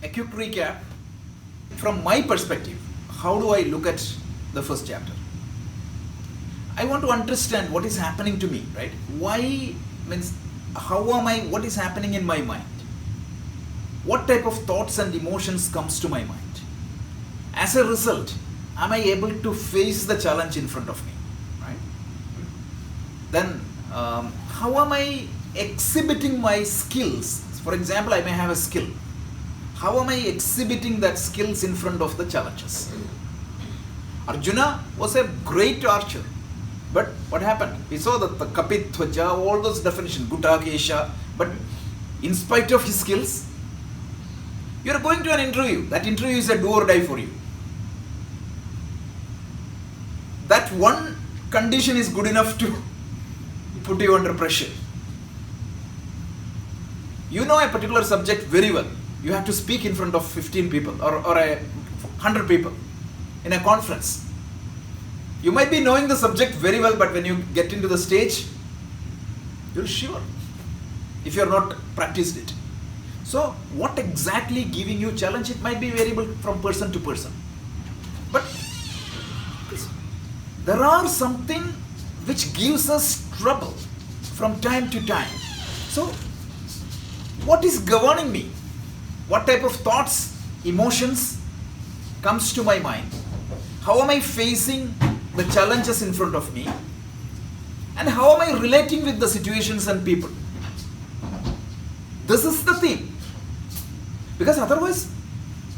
a quick recap from my perspective. How do I look at the first chapter? I want to understand what is happening to me, right? Why means how am I, what is happening in my mind? What type of thoughts and emotions comes to my mind? As a result, am I able to face the challenge in front of me, right? Then how am I exhibiting my skills? For example, I may have a skill. How am I exhibiting that skills in front of the challenges? Arjuna was a great archer. But what happened? We saw that the Kapit, Thwaja, all those definitions, Guta, Kesha. But in spite of his skills, you are going to an interview. That interview is a do or die for you. That one condition is good enough to put you under pressure. You know a particular subject very well. You have to speak in front of 15 people or 100 people in a conference. You might be knowing the subject very well, but when you get into the stage, you'll shiver if you're not practiced it. So what exactly giving you challenge? It might be variable from person to person. But there are something which gives us trouble from time to time. So what is governing me? What type of thoughts, emotions comes to my mind? How am I facing the challenges in front of me? And how am I relating with the situations and people? This is the theme. Because otherwise,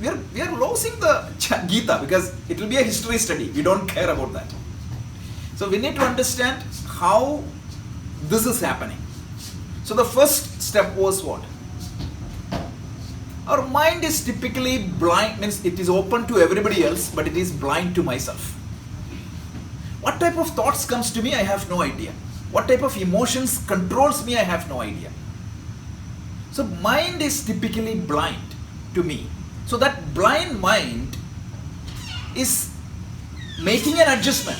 we are losing the Geeta, because it will be a history study. We don't care about that. So we need to understand how this is happening. So the first step was what? Our mind is typically blind, means it is open to everybody else, but it is blind to myself. What type of thoughts comes to me, I have no idea. What type of emotions controls me, I have no idea. So mind is typically blind to me. So that blind mind is making an adjustment.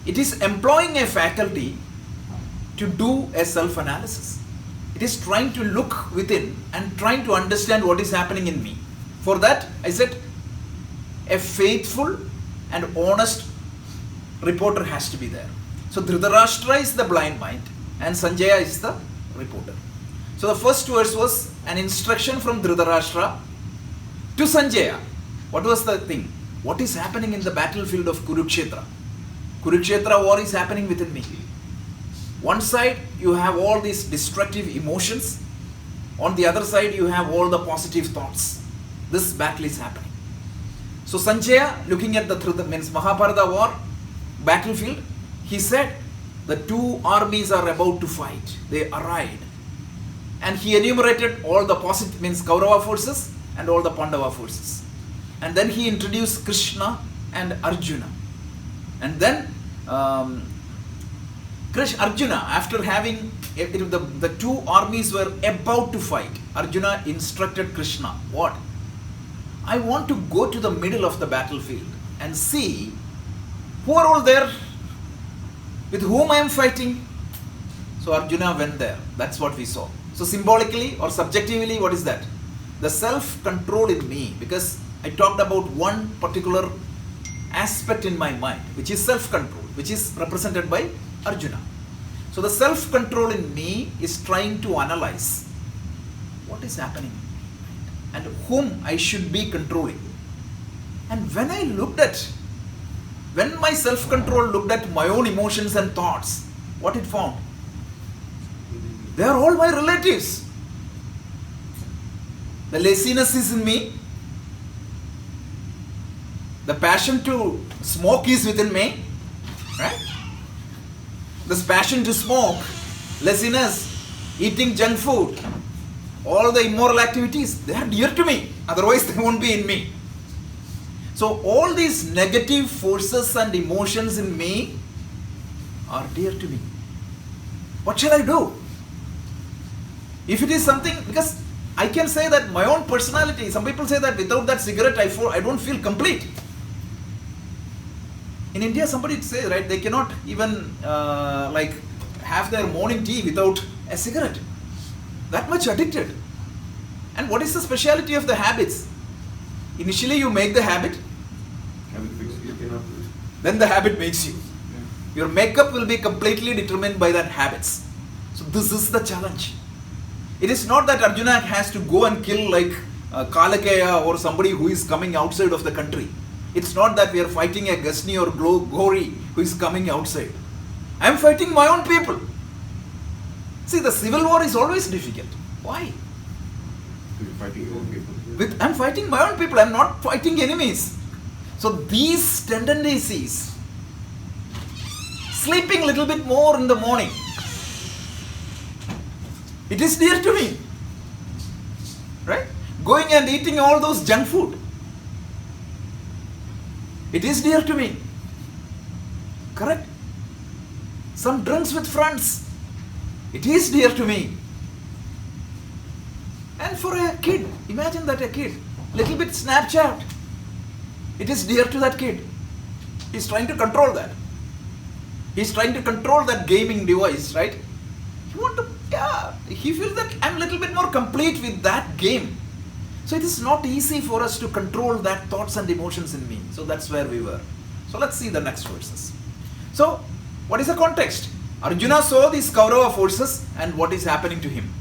It is employing a faculty to do a self-analysis. It is trying to look within and trying to understand what is happening in me. For that, I said, a faithful and honest reporter has to be there. So Dhritarashtra is the blind mind and Sanjaya is the reporter. So the first verse was an instruction from Dhritarashtra to Sanjaya. What was the thing? What is happening in the battlefield of Kurukshetra? Kurukshetra war is happening within me. One side you have all these destructive emotions. On the other side you have all the positive thoughts. This battle is happening. So Sanjaya, looking at the means Mahabharata war battlefield, he said the two armies are about to fight. They arrived. And he enumerated all the positive, means Kaurava forces and all the Pandava forces. And then he introduced Krishna and Arjuna. And then Arjuna, after having the two armies were about to fight, Arjuna instructed Krishna, what? I want to go to the middle of the battlefield and see who are all there, with whom I am fighting. So Arjuna went there. That's what we saw. So symbolically or subjectively, what is that? The self-control in me, because I talked about one particular aspect in my mind, which is self-control, which is represented by Arjuna. So the self-control in me is trying to analyze what is happening and whom I should be controlling. And when my self-control looked at my own emotions and thoughts, what it found? They are all my relatives. The laziness is in me. The passion to smoke is within me. Right? This passion to smoke, laziness, eating junk food, all the immoral activities, they are dear to me. Otherwise they won't be in me. So all these negative forces and emotions in me are dear to me. What shall I do? If it is something, because I can say that my own personality, some people say that without that cigarette I don't feel complete. In India somebody says, right, they cannot even have their morning tea without a cigarette. That much addicted. And what is the speciality of the habits? Initially you make the habit, then the habit makes you. Your makeup will be completely determined by that habits. So this is the challenge. It is not that Arjuna has to go and kill like Kalakaya or somebody who is coming outside of the country. It's not that we are fighting a Gasni or Gori who is coming outside. I am fighting my own people. See, the civil war is always difficult. Why? I am fighting my own people. I am not fighting enemies. So these tendencies, sleeping a little bit more in the morning, it is dear to me. Right? Going and eating all those junk food, it is dear to me. Correct? Some drinks with friends, it is dear to me. And for a kid, imagine that a kid, little bit Snapchat, it is dear to that kid. He's trying to control that. He's trying to control that gaming device, right? He feels that I'm a little bit more complete with that game. So it is not easy for us to control that thoughts and emotions in me. So that's where we were. So let's see the next verses. So what is the context? Arjuna saw these Kaurava forces and what is happening to him.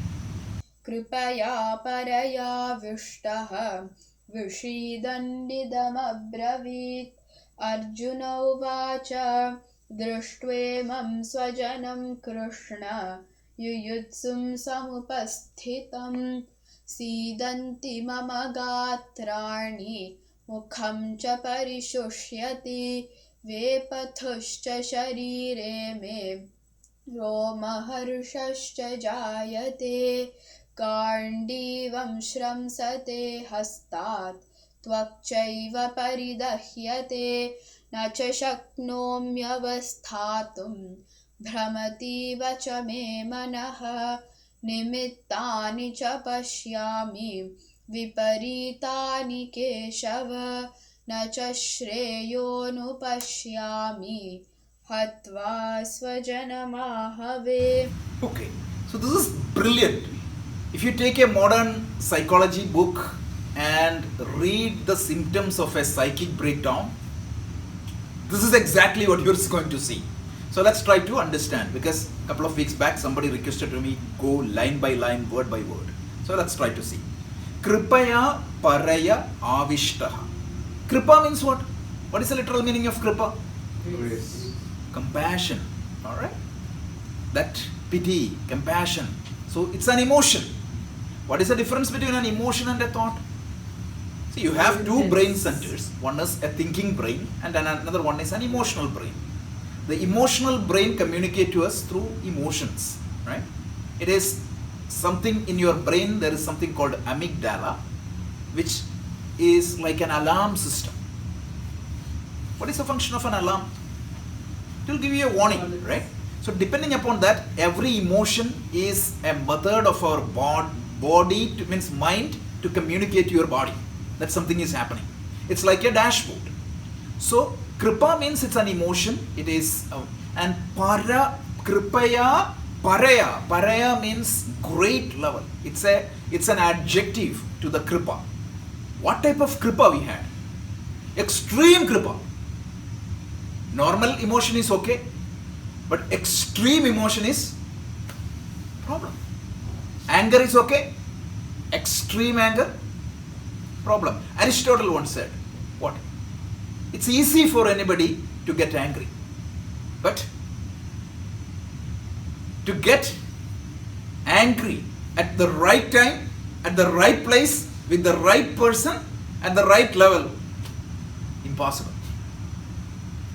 Kripaya paraya vishtaha vishidanidamabravit Arjuna uvacha drishtvemam swajanam Krishna yuyutsum samupasthitam Sidanti mama gatrani mukham cha parishushyati vepathuscha sharire me romaharshascha jayate Gandivam shramsate hastat tvakchaiva paridahyate nacha shaknomyavasthatum भ्रमति वच मे मनः निमित्तानि च पश्यामि विपरीतानि केशव न च श्रेयोनुपश्यामि हत्वा स्वजनमाहवे. Okay, so this is brilliant. If you take a modern psychology book and read the symptoms of a psychic breakdown, this is exactly what you're going to see. So let's try to understand, because a couple of weeks back somebody requested to me go line by line, word by word. So let's try to see. Kripaya paraya avishtaha. Kripa means what? What is the literal meaning of kripa? Grace. Compassion. Alright? That pity, compassion. So it's an emotion. What is the difference between an emotion and a thought? See, you have two brain centers. One is a thinking brain and another one is an emotional brain. The emotional brain communicates to us through emotions, right? It is something in your brain, there is something called amygdala, which is like an alarm system. What is the function of an alarm? It will give you a warning, right? So depending upon that, every emotion is a method of our body, means mind, to communicate to your body that something is happening. It's like a dashboard. So kripa means it's an emotion. It is, and kripaya paraya means great level. It's an adjective to the kripa. What type of kripa we had? Extreme kripa. Normal emotion is okay, but extreme emotion is problem. Anger is okay, extreme anger, problem. Aristotle once said, what? It's easy for anybody to get angry, but to get angry at the right time, at the right place, with the right person, at the right level, impossible.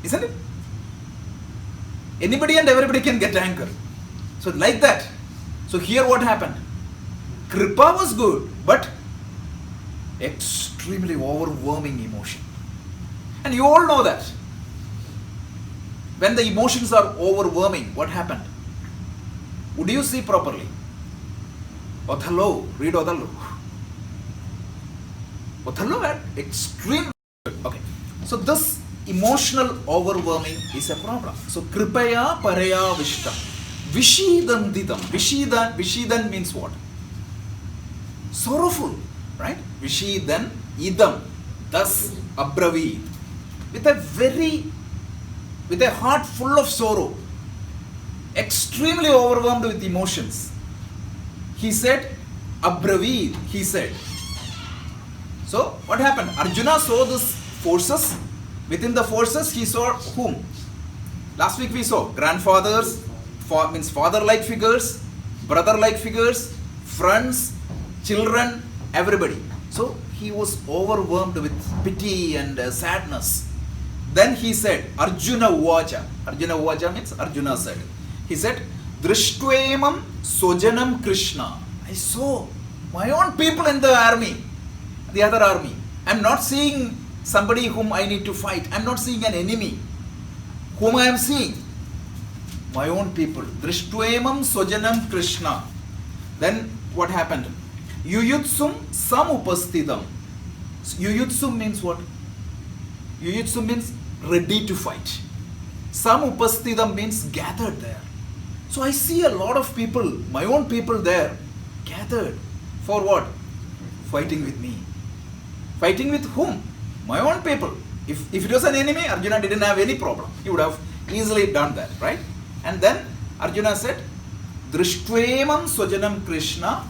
Isn't it? Anybody and everybody can get anger. So like that. So here what happened? Kripa was good, but extremely overwhelming emotion. And you all know that. When the emotions are overwhelming, what happened? Would you see properly? Othello, read Othello. Othello had extreme. Okay. So this emotional overwhelming is a problem. So kripaya paraya vishtam. Vishidanditam. Vishidan means what? sorrowful, right? Rishi then idam, thus abraveed, with a heart full of sorrow, extremely overwhelmed with emotions. He said, abraveed, he said. So what happened? Arjuna saw these forces. Within the forces, he saw whom? Last week we saw grandfathers, means father-like figures, brother-like figures, friends, children, everybody. So he was overwhelmed with pity and sadness. Then he said, Arjuna Uvacha. Arjuna Uvacha means Arjuna said. He said, Drishtvaemam Sojanam Krishna. I saw my own people in the army, the other army. I'm not seeing somebody whom I need to fight. I'm not seeing an enemy. Whom I am seeing? My own people. Drishtvaemam Sojanam Krishna. Then what happened? Yuyutsum Samupastidam. Yuyutsum means what? Yuyutsum means ready to fight. Samupastidam means gathered there. So I see a lot of people, my own people there, gathered. For what? Fighting with me. Fighting with whom? My own people. If it was an enemy, Arjuna didn't have any problem. He would have easily done that, right? And then Arjuna said, Drishtvaemam Swajanam Krishna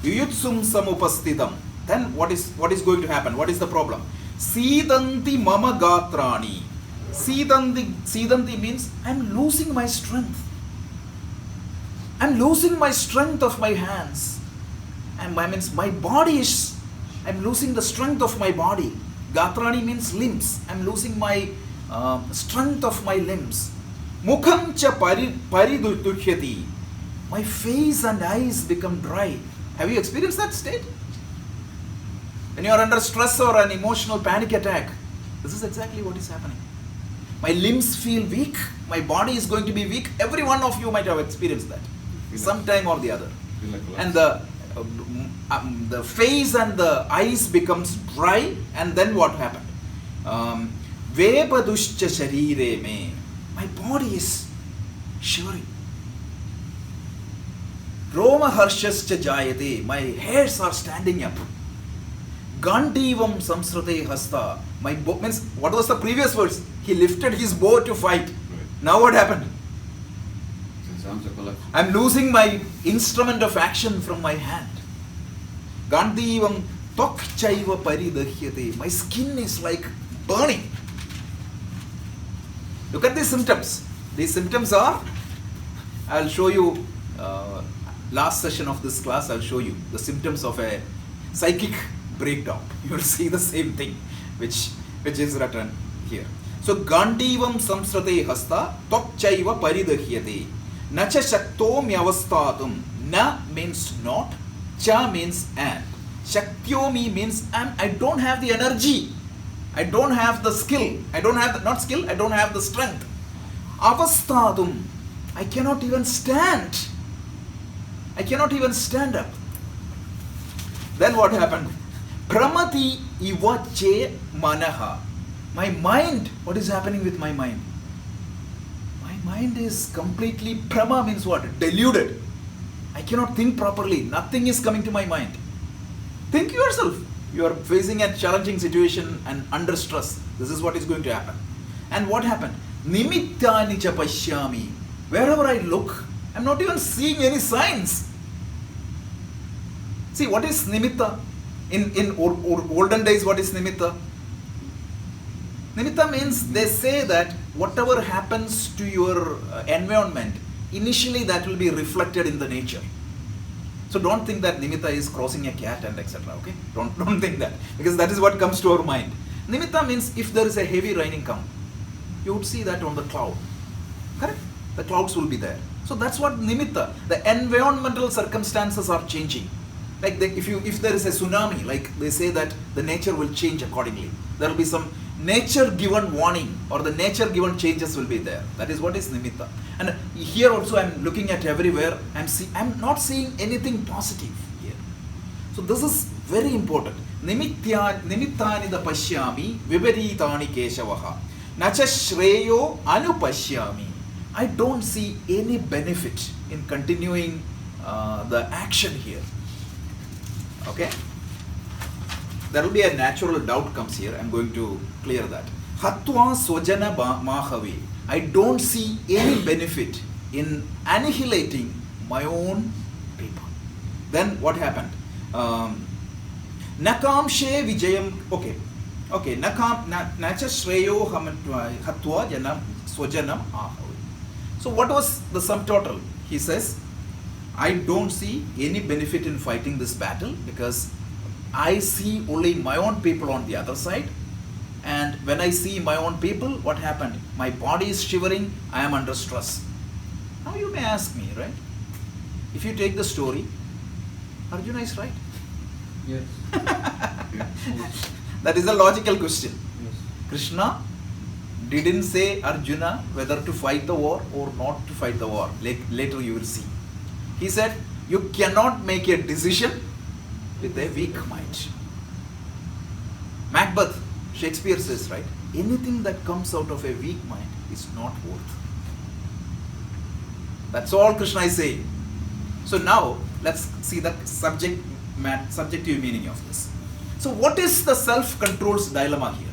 Yuyutsum Samupastidam. Then what is going to happen? What is the problem? Sidanti Mama Gatrani. Sidanti means I'm losing my strength. I'm losing my strength of my hands. And means my body is, I'm losing the strength of my body. Gatrani means limbs. I'm losing my strength of my limbs. Mukham cha paridukhyati. My face and eyes become dry. Have you experienced that state? When you are under stress or an emotional panic attack, this is exactly what is happening. My limbs feel weak. My body is going to be weak. Every one of you might have experienced that sometime or the other. And the face and the eyes becomes dry, and then what happened? Vepadushcha sharire me. My body is shivering. Roma harshascha jayate. My hairs are standing up. Gandivam samsrate hasta. My bow means, what was the previous words? He lifted his bow to fight. Now what happened? I'm losing my instrument of action from my hand. Gandivam tok chaiva paridahyate. My skin is like burning. Look at these symptoms. These symptoms are, I'll show you, last session of this class, I'll show you the symptoms of a psychic breakdown. You will see the same thing which is written here. So Gandivam samsrate hasta tok chaiva paridahyate. Nacha shakto myavastatum. Na means not. Cha means and. Shaktyomi means I don't have the energy. I don't have the skill. I don't have the strength. Avastatum. I cannot even stand. I cannot even stand up. Then what happened? Pramati iva che manaha. My mind, what is happening with my mind? My mind is completely, prama means what? Deluded. I cannot think properly. Nothing is coming to my mind. Think yourself. You are facing a challenging situation and under stress. This is what is going to happen. And what happened? Nimittani cha pashyami. Wherever I look, I'm not even seeing any signs. See, what is nimitta? In olden days, what is nimitta? Nimitta means they say that whatever happens to your environment, initially that will be reflected in the nature. So don't think that nimitta is crossing a cat and etc. Okay? Don't think that, because that is what comes to our mind. Nimitta means if there is a heavy raining come, you would see that on the cloud. Correct? The clouds will be there. So that's what nimitta. The environmental circumstances are changing. Like if there is a tsunami, like they say that the nature will change accordingly. There will be some nature given warning, or the nature given changes will be there. That is what is nimitta. And here also I'm looking at everywhere. I'm not seeing anything positive here. So this is very important. Nimittani da pashyami viparitani keshavaha. Nacha shreyo anupashyami. I don't see any benefit in continuing the action here. Okay? There will be a natural doubt comes here. I'm going to clear that. Hatva swajana mahavi. I don't see any benefit in annihilating my own people. Then what happened? Nakamshe vijayam. Okay. Nacha shreyo hatva janam swajanam mahavi. So what was the sum total? He says, I don't see any benefit in fighting this battle because I see only my own people on the other side. And when I see my own people, what happened? My body is shivering, I am under stress. Now you may ask me, right? If you take the story, Arjuna is right. Yes. That is a logical question. Yes. Krishna didn't say Arjuna whether to fight the war or not to fight the war. Later you will see. He said, you cannot make a decision with a weak mind. Macbeth, Shakespeare says, right? Anything that comes out of a weak mind is not worth. That's all Krishna is saying. So now, let's see the subjective meaning of this. So what is the self-control's dilemma here?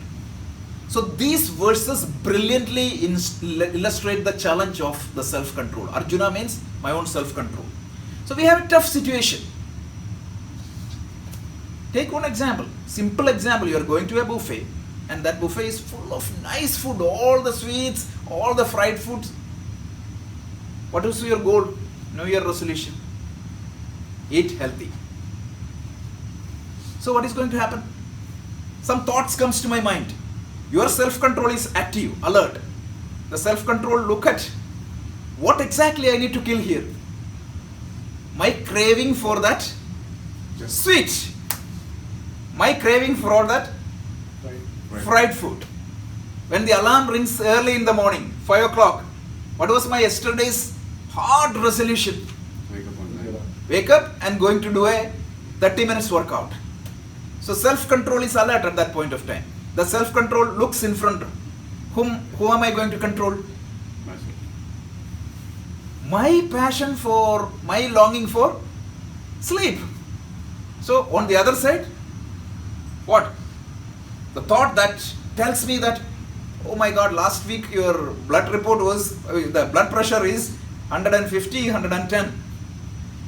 So these verses brilliantly illustrate the challenge of the self-control. Arjuna means my own self-control. So we have a tough situation. Take one example, simple example. You are going to a buffet and that buffet is full of nice food, all the sweets, all the fried foods. What is your goal? New Year resolution? Eat healthy. So what is going to happen? Some thoughts comes to my mind. Your self-control is active, alert. The self-control look at what exactly I need to kill here. My craving for that sweet. My craving for all that fried food. When the alarm rings early in the morning, 5 o'clock, what was my yesterday's hard resolution? Wake up and going to do a 30 minutes workout. So self-control is alert at that point of time. The self-control looks in front. Who am I going to control? Myself. My passion for, my longing for sleep. So on the other side, what? The thought that tells me that, oh my God, last week your blood report was, the blood pressure is 150, 110.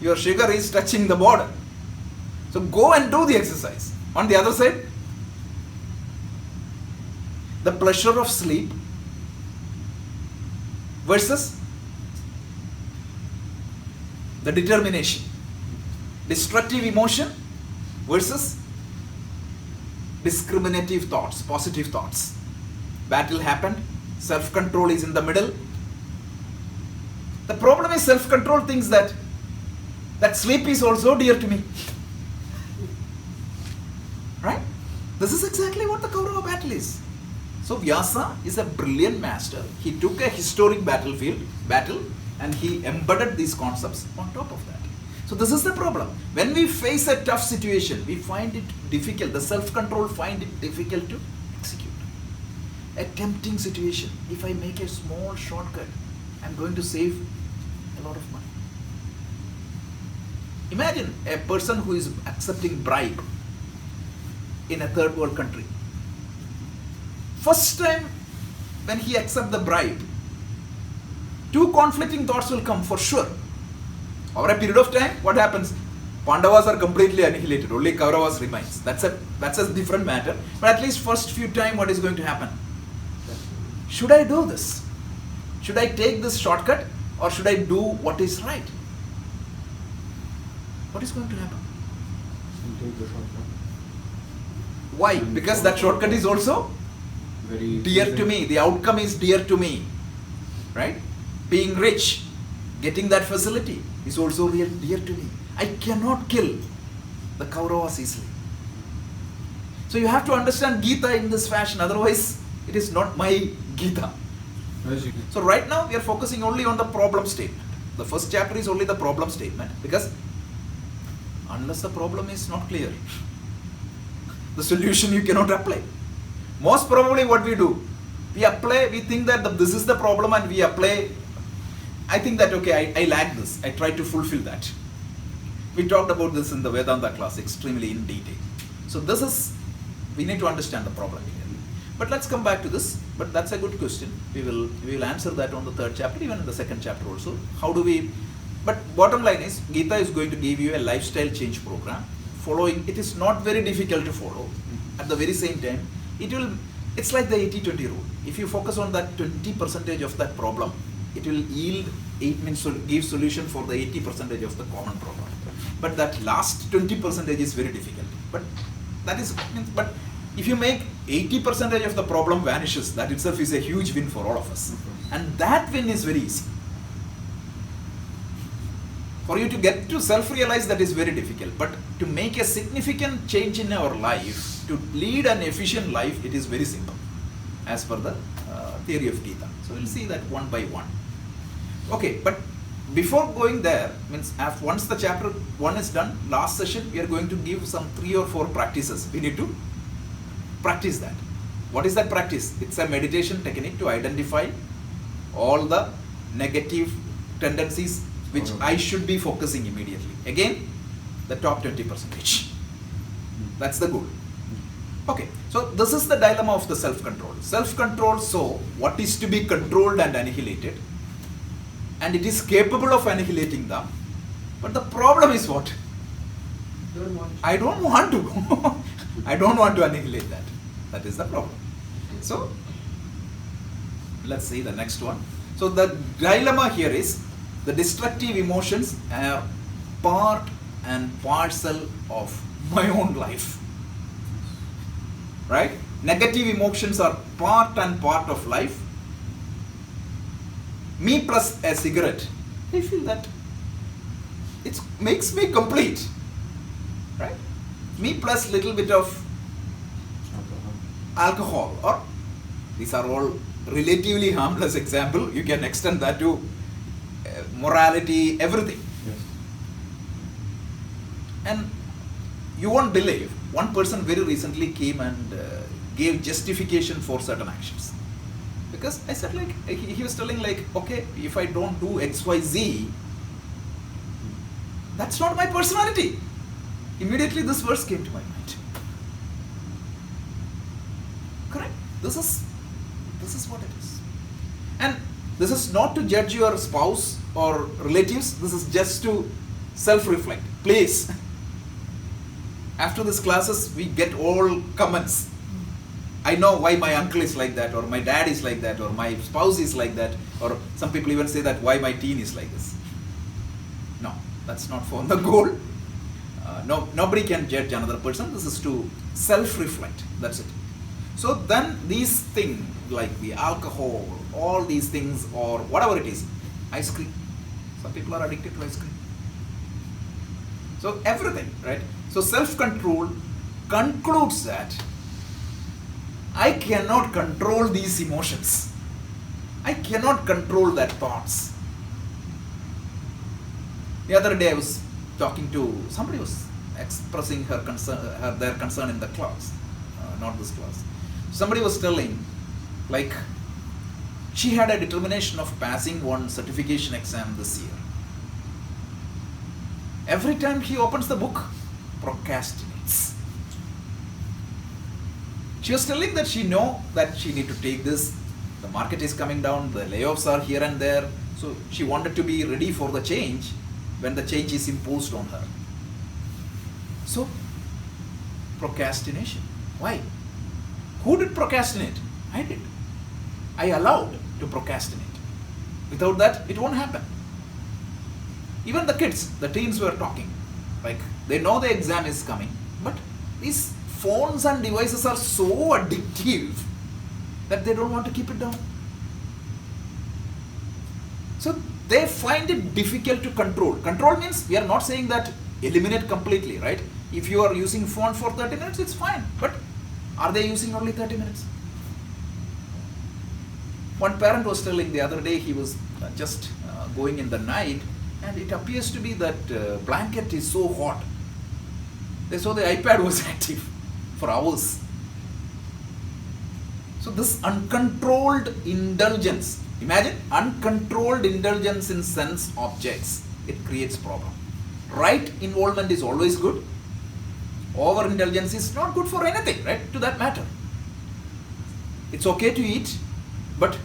Your sugar is touching the border. So go and do the exercise. On the other side, the pleasure of sleep versus the determination. Destructive emotion versus discriminative thoughts, positive thoughts. Battle happened, self-control is in the middle. The problem is self-control thinks that sleep is also dear to me. Right? This is exactly what the Kaurava battle is. So Vyasa is a brilliant master. He took a historic battle and he embedded these concepts on top of that. So this is the problem. When we face a tough situation, we find it difficult, the self-control find it difficult to execute. A tempting situation, if I make a small shortcut, I'm going to save a lot of money. Imagine a person who is accepting bribe in a third world country. First time when he accepts the bribe, two conflicting thoughts will come for sure. Over a period of time, what happens? Pandavas are completely annihilated, only Kauravas remains. That's a different matter. But at least first few times, what is going to happen? Should I do this? Should I take this shortcut or should I do what is right? What is going to happen? Take the shortcut. Why? Because that shortcut is also Very dear to me. The outcome is dear to me. Right? Being rich, getting that facility is also real dear to me. I cannot kill the Kauravas easily. So you have to understand Geeta in this fashion, otherwise it is not my Geeta. So right now we are focusing only on the problem statement. The first chapter is only the problem statement because unless the problem is not clear, the solution you cannot apply. Most probably what we do, we apply, we think that this is the problem and we apply. I think that okay, I lack this. I try to fulfill that. We talked about this in the Vedanta class extremely in detail. So this is, we need to understand the problem here. But let's come back to this. But that's a good question. We will answer that on the third chapter, even in the second chapter also. How do we? But bottom line is, Geeta is going to give you a lifestyle change program. Following, it is not very difficult to follow. At the very same time, it's like the 80-20 rule. If you focus on that 20% of that problem, it will yield, give solution for the 80% of the common problem. But that last 20% is very difficult. But that is, but if you make 80% of the problem vanishes, that itself is a huge win for all of us. And that win is very easy. For you to get to self-realize, that is very difficult. But to make a significant change in our life, to lead an efficient life, it is very simple, as per the theory of Geeta. So we'll see that one by one. Okay, but before going there, means once the chapter 1 is done, last session, we are going to give some 3 or 4 practices. We need to practice that. What is that practice? It's a meditation technique to identify all the negative tendencies which I should be focusing immediately. Again, the top 20%. That's the goal. Okay, so this is the dilemma of the self-control. Self-control, so what is to be controlled and annihilated, and it is capable of annihilating them. But the problem is what? I don't want to. I don't want to annihilate that. That is the problem. So, let's see the next one. So the dilemma here is, the destructive emotions are part and parcel of my own life. Right? Negative emotions are part and part of life. Me plus a cigarette, I feel that it makes me complete. Right? Me plus little bit of alcohol, or these are all relatively harmless example. You can extend that to morality, everything. Yes. And you won't believe, one person very recently came and gave justification for certain actions. Because I said, like, he was telling, like, okay, if I don't do XYZ, that's not my personality. Immediately this verse came to my mind. Correct? This is what it is. And this is not to judge your spouse or relatives. This is just to self-reflect. Please. After these classes, we get all comments. I know why my uncle is like that, or my dad is like that, or my spouse is like that, or some people even say that why my teen is like this. No, that's not for the goal. Nobody can judge another person. This is to self-reflect. That's it. So then these things, like the alcohol, all these things, or whatever it is, ice cream. Some people are addicted to ice cream. So everything, right? So self-control concludes that I cannot control these emotions. I cannot control their thoughts. The other day I was talking to, somebody was expressing their concern in the class, not this class. Somebody was telling, like, she had a determination of passing one certification exam this year. Every time he opens the book, procrastinates. She was telling that she know that she need to take this, the market is coming down, the layoffs are here and there, so she wanted to be ready for the change when the change is imposed on her. So, procrastination. Why? Who did procrastinate? I did. I allowed to procrastinate. Without that, it won't happen. Even the kids, the teens were talking. Like, they know the exam is coming, but these phones and devices are so addictive that they don't want to keep it down. So they find it difficult to control. Control means we are not saying that eliminate completely, right? If you are using phone for 30 minutes, it's fine. But are they using only 30 minutes? One parent was telling the other day, he was just going in the night, and it appears to be that blanket is so hot. They saw the iPad was active for hours. So this uncontrolled indulgence, imagine uncontrolled indulgence in sense objects, it creates problem. right involvement is always good. Over intelligence is not good for anything, right? To that matter. It's okay to eat, but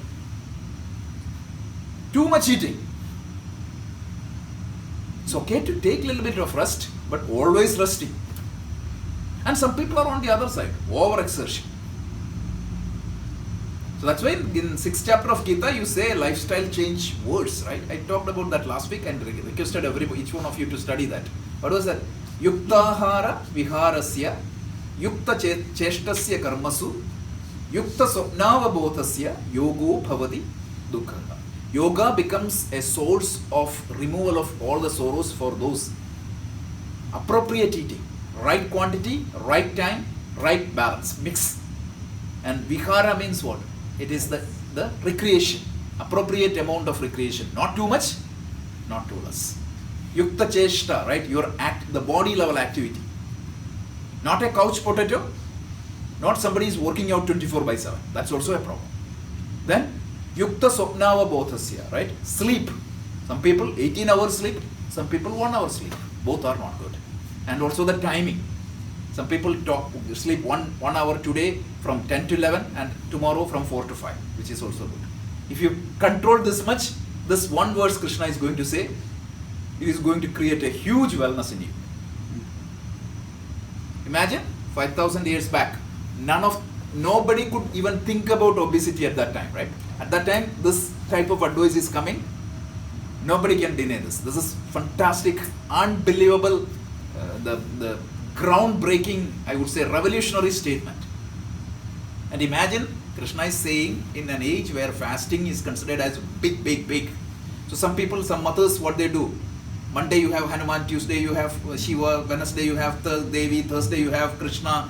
too much eating. It's okay to take a little bit of rest, but always resting. And some people are on the other side, overexertion. So that's why in 6th chapter of Gita you say lifestyle change words, right? I talked about that last week and requested each one of you to study that. What was that? Yuktahara viharasya, yukta cheshtasya karmasu, yukta sopnavabodhasya yogo bhavati dukkha. Yoga becomes a source of removal of all the sorrows for those. Appropriate eating, right quantity, right time, right balance, mix. And vihara means what? It is the recreation, appropriate amount of recreation, not too much, not too less. Yukta cheshta, right? Your the body level activity. Not a couch potato, not somebody is working out 24/7. That's also a problem. Then yukta sopnava bodhasya, right? Sleep. Some people 18 hours sleep, some people 1 hour sleep. Both are not good. And also the timing. Some people sleep one hour today from 10 to 11 and tomorrow from 4 to 5, which is also good. If you control this much, this one verse Krishna is going to say, it is going to create a huge wellness in you. Imagine 5,000 years back, nobody could even think about obesity at that time, right? At that time, this type of advice is coming. Nobody can deny this. This is fantastic, unbelievable, the groundbreaking, I would say, revolutionary statement. And imagine Krishna is saying in an age where fasting is considered as big. So some people, some mothers, what they do? Monday you have Hanuman, Tuesday you have Shiva, Wednesday you have Devi, Thursday you have Krishna.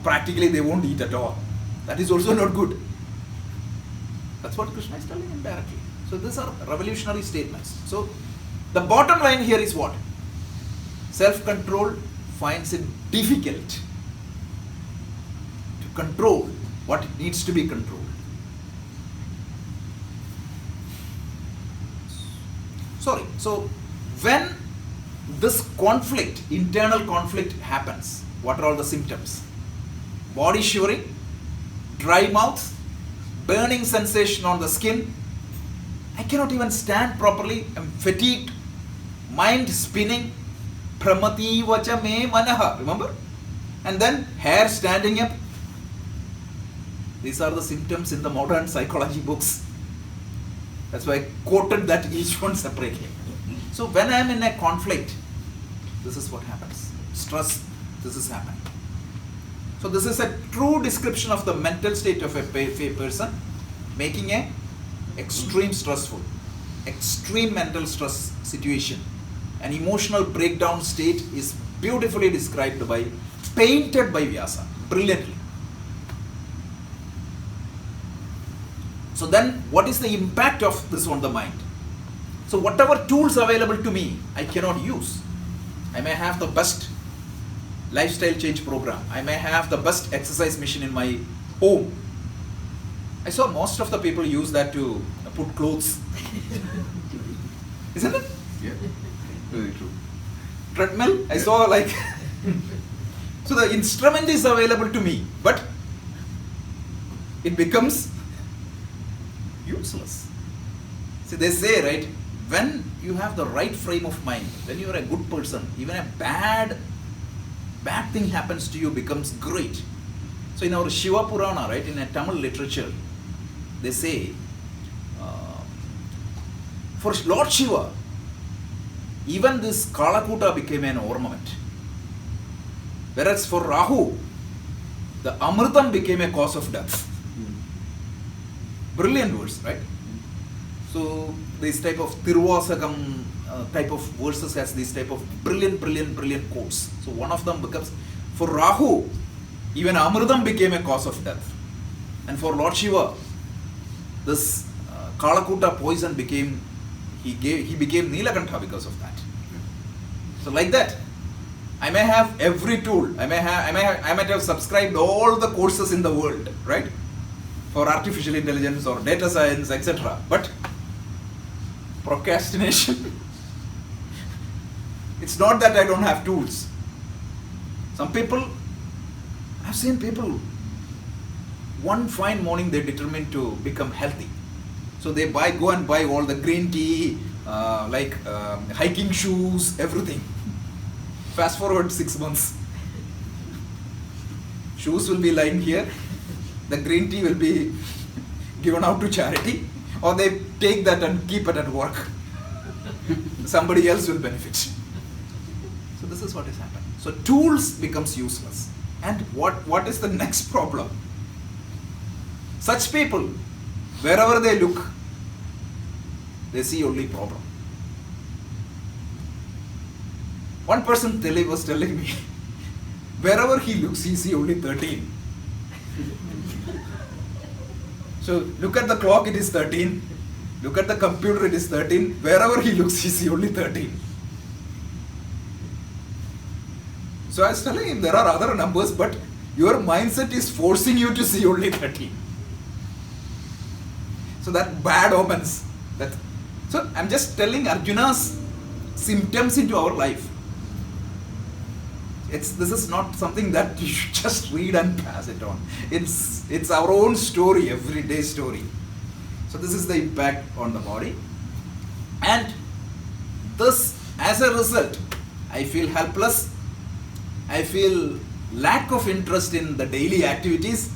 Practically they won't eat at all. That is also not good. That's what Krishna is telling indirectly. So these are revolutionary statements. So the bottom line here is what? Self-control finds it difficult to control what needs to be controlled. So when this conflict, internal conflict happens, what are all the symptoms? Body shivering, dry mouth, burning sensation on the skin. I cannot even stand properly, I'm fatigued, mind spinning, pramati vacha me manaha, remember? And then hair standing up. These are the symptoms in the modern psychology books. That's why I quoted that each one separately. So when I am in a conflict, this is what happens. Stress, this is happening. So this is a true description of the mental state of a person, making a extreme mental stress situation. An emotional breakdown state is beautifully described painted by Vyasa, brilliantly. So then, what is the impact of this on the mind? So whatever tools available to me, I cannot use. I may have the best lifestyle change program. I may have the best exercise machine in my home. I saw most of the people use that to put clothes. Isn't it? Yeah. Very true. Treadmill, I saw like... So the instrument is available to me, but it becomes useless. See, they say, right, when you have the right frame of mind, when you are a good person, even a bad thing happens to you becomes great. So in our Shiva Purana, right, in a Tamil literature, they say, for Lord Shiva, even this Kalakuta became an ornament. Whereas for Rahu, the Amritam became a cause of death. Brilliant words, right? So this type of Tiruvasakam type of verses has this type of brilliant quotes. So one of them becomes, for Rahu, even Amritam became a cause of death. And for Lord Shiva, this Kalakuta poison became, he became Nilakantha because of that. So like that, I may have every tool, I might have subscribed all the courses in the world, right? For artificial intelligence or data science, etc. But procrastination It's not that I don't have tools. Some people, I've seen people, one fine morning they're determined to become healthy. So they go and buy all the green tea, hiking shoes, everything. Fast forward 6 months. Shoes will be lying here. The green tea will be given out to charity. Or they take that and keep it at work. Somebody else will benefit. So this is what is happening. So tools becomes useless. And what is the next problem? Such people, wherever they look, they see only problem. One person was telling me, wherever he looks, he see only 13. So look at the clock, it is 13. Look at the computer, it is 13. Wherever he looks, he see only 13. So I was telling him there are other numbers, but your mindset is forcing you to see only 13. So that bad omens. So I'm just telling Arjuna's symptoms into our life. This is not something that you should just read and pass it on. It's our own story, everyday story. So this is the impact on the body. And this, as a result, I feel helpless. I feel lack of interest in the daily activities,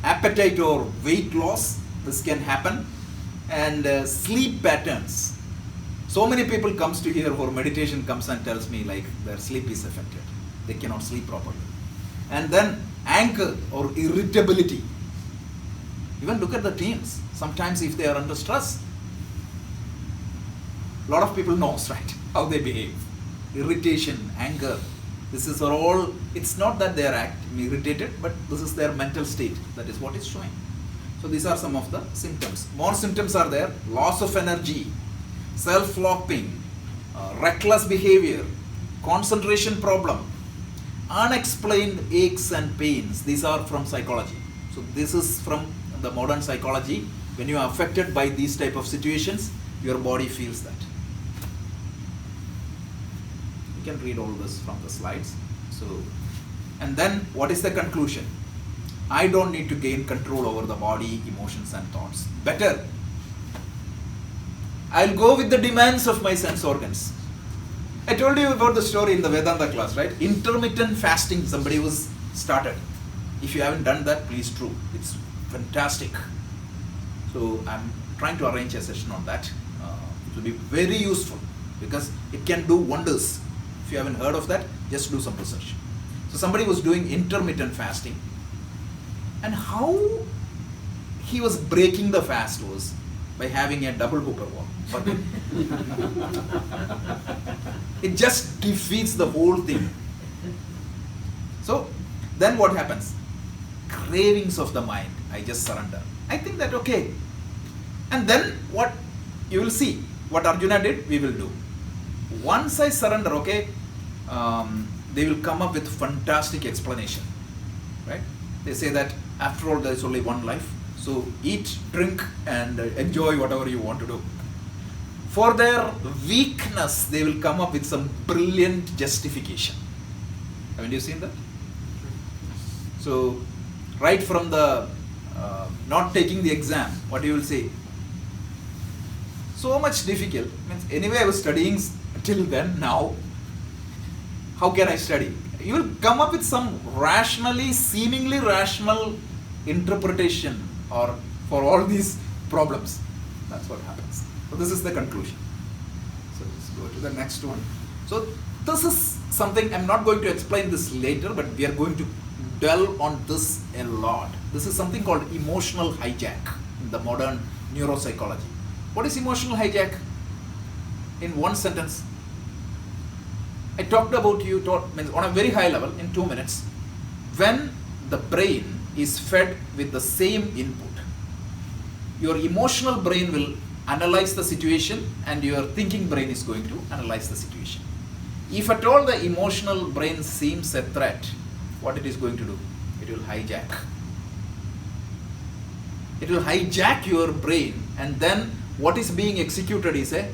appetite or weight loss. This can happen. And sleep patterns. So many people comes to here for meditation, comes and tells me like their sleep is affected. They cannot sleep properly. And then anger or irritability. Even look at the teens. Sometimes if they are under stress, a lot of people knows, right, how they behave. Irritation, anger. This is all, it's not that they are irritated, but this is their mental state. That is what is showing. So these are some of the symptoms. More symptoms are there. Loss of energy, self-loathing, reckless behavior, concentration problem, unexplained aches and pains. These are from psychology. So this is from the modern psychology. When you are affected by these type of situations, your body feels that. You can read all this from the slides. So, and then what is the conclusion? I don't need to gain control over the body, emotions and thoughts. Better, I'll go with the demands of my sense organs. I told you about the story in the Vedanta class, right? Intermittent fasting, somebody was started. If you haven't done that, please do. It's fantastic. So I'm trying to arrange a session on that. It will be very useful because it can do wonders. If you haven't heard of that, just do some research. So somebody was doing intermittent fasting. And how he was breaking the fast was by having a double hooper wall. It just defeats the whole thing. So then what happens? Cravings of the mind, I just surrender. I think that okay. And then what you will see, what Arjuna did, we will do. Once I surrender, okay, they will come up with fantastic explanation, right? They say that after all there is only one life, so eat, drink and enjoy whatever you want to do. For their weakness, they will come up with some brilliant justification. Haven't you seen that? So, right from the not taking the exam, what you will say? So much difficult. Means anyway, I was studying till then. Now, how can I study? You will come up with some seemingly rational interpretation or for all these problems. That's what happens. So this is the conclusion. So let's go to the next one. So this is something, I'm not going to explain this later, but we are going to delve on this a lot. This is something called emotional hijack in the modern neuropsychology. What is emotional hijack? In one sentence, I talked about on a very high level in 2 minutes. When the brain is fed with the same input, your emotional brain will analyze the situation and your thinking brain is going to analyze the situation. If at all the emotional brain seems a threat, what it is going to do? It will hijack. It will hijack your brain, and then what is being executed is a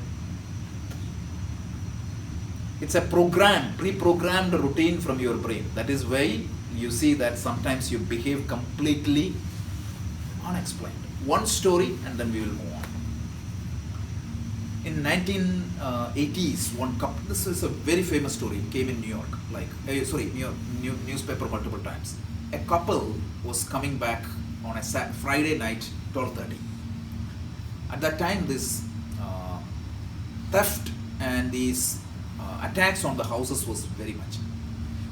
It's a pre-programmed routine from your brain. That is why you see that sometimes you behave completely unexplained. One story and then we will move on. In 1980s, one couple, this is a very famous story, came in New York, New York newspaper multiple times. A couple was coming back on a Friday night, 12:30. At that time, this theft and these attacks on the houses was very much.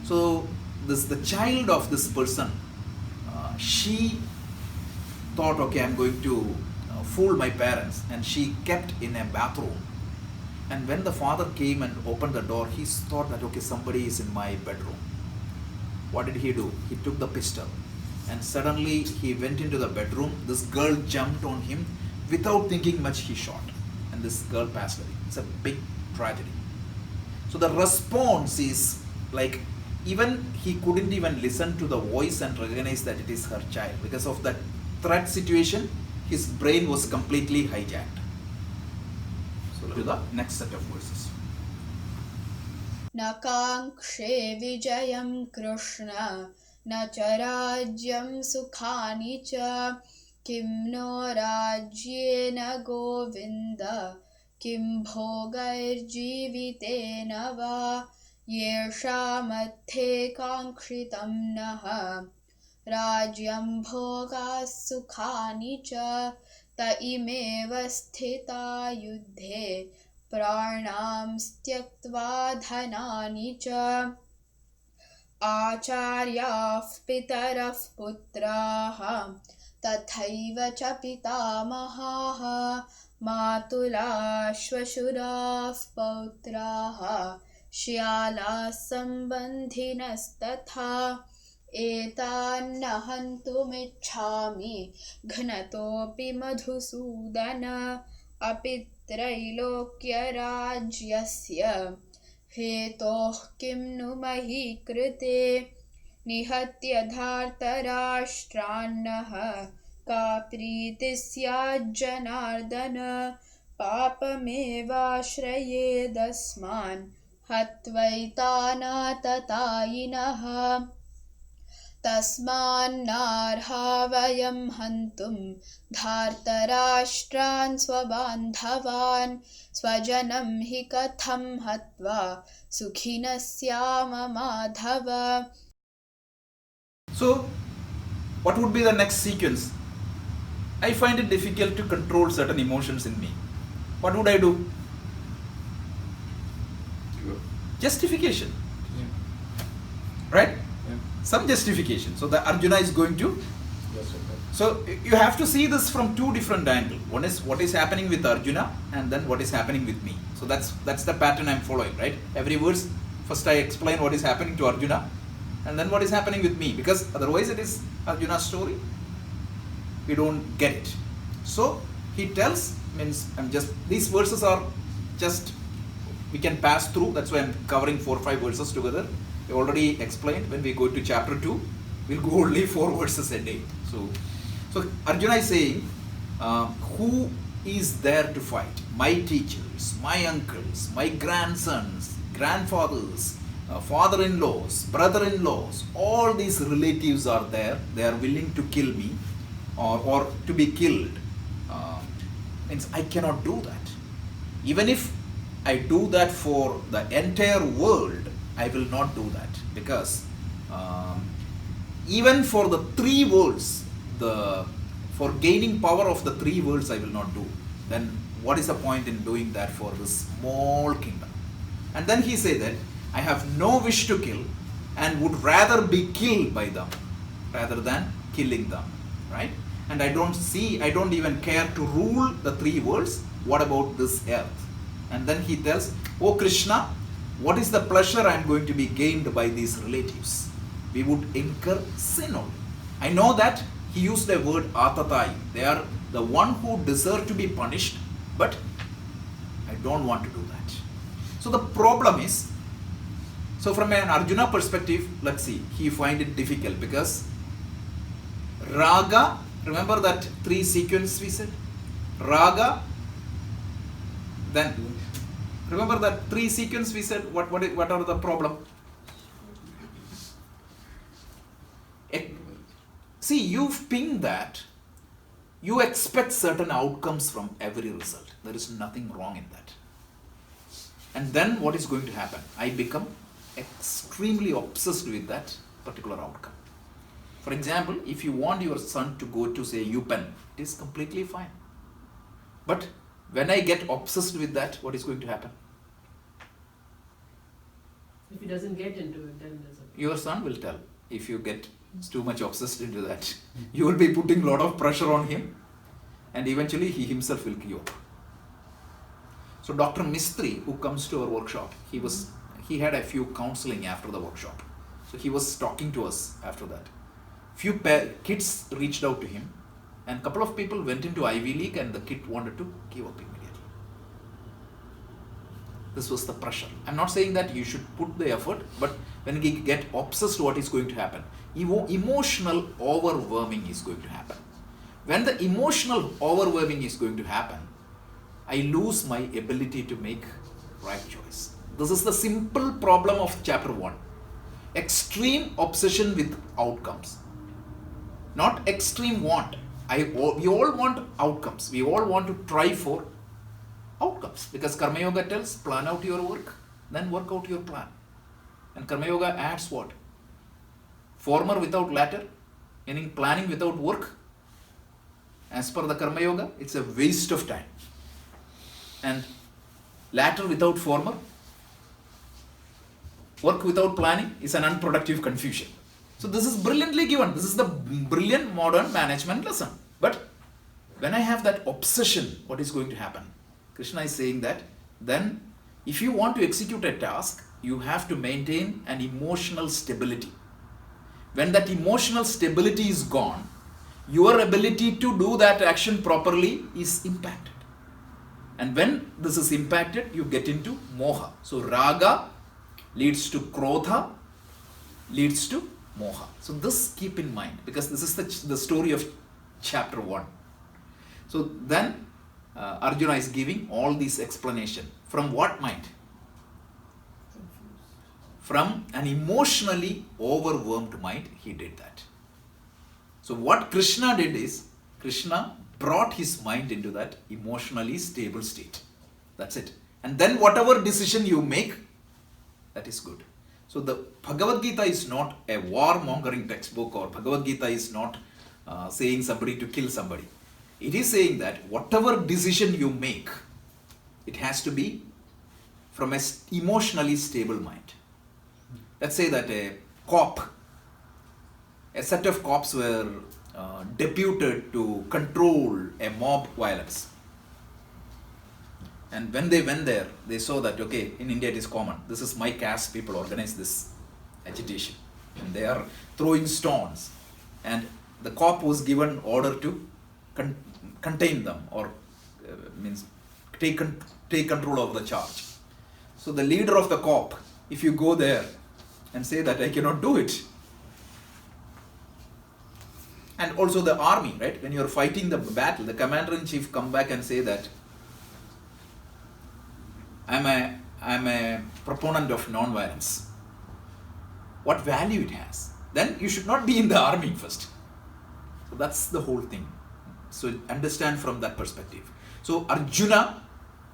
So the child of this person, she thought, okay, I'm going to fool my parents, and she kept in a bathroom. And when the father came and opened the door, he thought that, okay, somebody is in my bedroom. What did he do? He took the pistol and suddenly he went into the bedroom. This girl jumped on him. Without thinking much, he shot, and this girl passed away. It's a big tragedy. So the response is like, even he couldn't even listen to the voice and recognize that it is her child. Because of that threat situation, his brain was completely hijacked. So to the next set of verses. न काङ्क्षे विजयं कृष्ण न च राज्यं सुखानि च किं no राज्येन Govind किं भोगैर्जीवितेन वा येषामर्थे काङ्क्षितं नः राज्यं भोगाः सुखानि च त इमेव स्थिता युद्धे प्राणां त्यक्त्वा धनानि च आचार्याः पितरः पुत्राः तथैव च पितामहाः मातुलाः श्वशुराः पौत्राः श्यालाः सम्बन्धिनस्तथा एतान्न हन्तुमिच्छामि घ्नतोऽपि मधुसूदन अपि त्रैलोक्यराज्यस्य हेतोः किं नु मही कृते निहत्य धार्तराष्ट्रान्नः का प्रीतिः स्याज्जनार्दन पापमेवाश्रयेदस्मान् हत्वैतानाततायिनः तस्मान्नार्हा वयं हन्तुं धार्तराष्ट्रान् स्वबान्धवान् स्वजनं हि कथं हत्वा सुखिनः स्याम Madhav. So, what would be the next sequence? I find it difficult to control certain emotions in me. What would I do? Justification. Yeah. Right? Yeah. Some justification. So the Arjuna is going to. Yes, sir. So you have to see this from two different angles. One is what is happening with Arjuna, and then what is happening with me. So that's the pattern I'm following, right? Every verse, first I explain what is happening to Arjuna, and then what is happening with me. Because otherwise it is Arjuna's story. We don't get it. So he tells, these verses are just, we can pass through. That's why I'm covering 4 or 5 verses together. We already explained when we go to chapter 2, we'll go only 4 verses a day. So Arjuna is saying, who is there to fight? My teachers, my uncles, my grandsons, grandfathers, father-in-laws, brother-in-laws, all these relatives are there. They are willing to kill me or to be killed. Means I cannot do that. Even if I do that for the entire world, I will not do that, because even for the 3 worlds, for gaining power of the 3 worlds, I will not do. Then what is the point in doing that for this small kingdom? And then he said that I have no wish to kill and would rather be killed by them rather than killing them, right? And I don't even care to rule the 3 worlds. What about this earth? And then he tells, oh Krishna, what is the pleasure I am going to be gained by these relatives? We would incur sin only. I know that he used the word atatai. They are the one who deserve to be punished, but I don't want to do that. So the problem is, so from an Arjuna perspective, let's see, he find it difficult because raga, remember that 3 sequence we said? Raga, then Remember that 3 sequence we said, what are the problem? See, you've pinged that. You expect certain outcomes from every result. There is nothing wrong in that. And then what is going to happen? I become extremely obsessed with that particular outcome. For example, if you want your son to go to say UPenn, it is completely fine. But when I get obsessed with that, what is going to happen? If he doesn't get into it, then there's a... Your son will tell. If you get too much obsessed into that, you will be putting a lot of pressure on him, and eventually he himself will give up. So Dr. Mistry, who comes to our workshop, he had a few counseling after the workshop. So he was talking to us after that. Few kids reached out to him, and a couple of people went into Ivy League, and the kid wanted to give up immediately. This was the pressure. I'm not saying that you should put the effort, but when you get obsessed, what is going to happen? Emotional overwhelming is going to happen. When the emotional overwhelming is going to happen, I lose my ability to make right choice. This is the simple problem of chapter 1. Extreme obsession with outcomes. Not extreme want. We all want outcomes. We all want to try for outcomes. Because Karma Yoga tells, plan out your work, then work out your plan. And Karma Yoga adds what? Former without latter, meaning planning without work. As per the Karma Yoga, it's a waste of time. And latter without former, work without planning is an unproductive confusion. So this is brilliantly given. This is the brilliant modern management lesson. But when I have that obsession, what is going to happen? Krishna is saying that then if you want to execute a task, you have to maintain an emotional stability. When that emotional stability is gone, your ability to do that action properly is impacted. And when this is impacted, you get into moha. So raga leads to krodha, leads to moha. So this keep in mind, because this is the story of chapter 1. So then Arjuna is giving all these explanation. From what mind? From an emotionally overwhelmed mind, he did that. So what Krishna did is, Krishna brought his mind into that emotionally stable state. That's it. And then whatever decision you make, that is good. So the Bhagavad Gita is not a war-mongering textbook, or Bhagavad Gita is not saying somebody to kill somebody. It is saying that whatever decision you make, it has to be from an emotionally stable mind. Let's say that a set of cops were deputed to control a mob violence. And when they went there, they saw that, okay, in India it is common. This is my caste people organize this agitation. And they are throwing stones. And the cop was given order to contain them, or means take control of the charge. So the leader of the cop, if you go there and say that I cannot do it. And also the army, right? When you are fighting the battle, the commander-in-chief come back and say that I'm a proponent of non-violence. What value it has? Then you should not be in the army first. So that's the whole thing. So understand from that perspective. So Arjuna,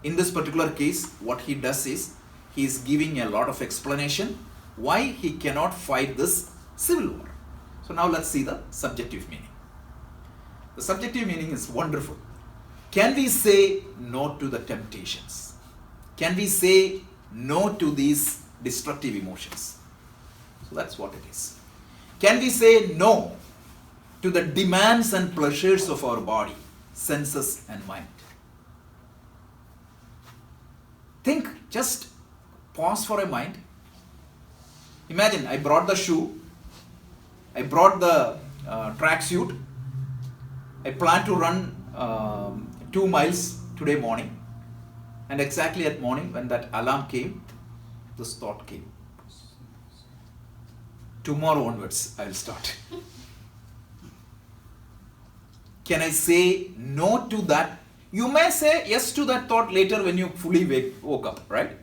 in this particular case, what he does is, he is giving a lot of explanation why he cannot fight this civil war. So now let's see the subjective meaning. The subjective meaning is wonderful. Can we say no to the temptations? Can we say no to these destructive emotions? So that's what it is. Can we say no to the demands and pleasures of our body, senses and mind? Think, just pause for a mind. Imagine I brought the shoe, I brought the track suit, I plan to run 2 miles today morning, and exactly at morning when that alarm came, this thought came. Tomorrow onwards I will start. Can I say no to that You may say yes to that thought later when you fully woke up, right?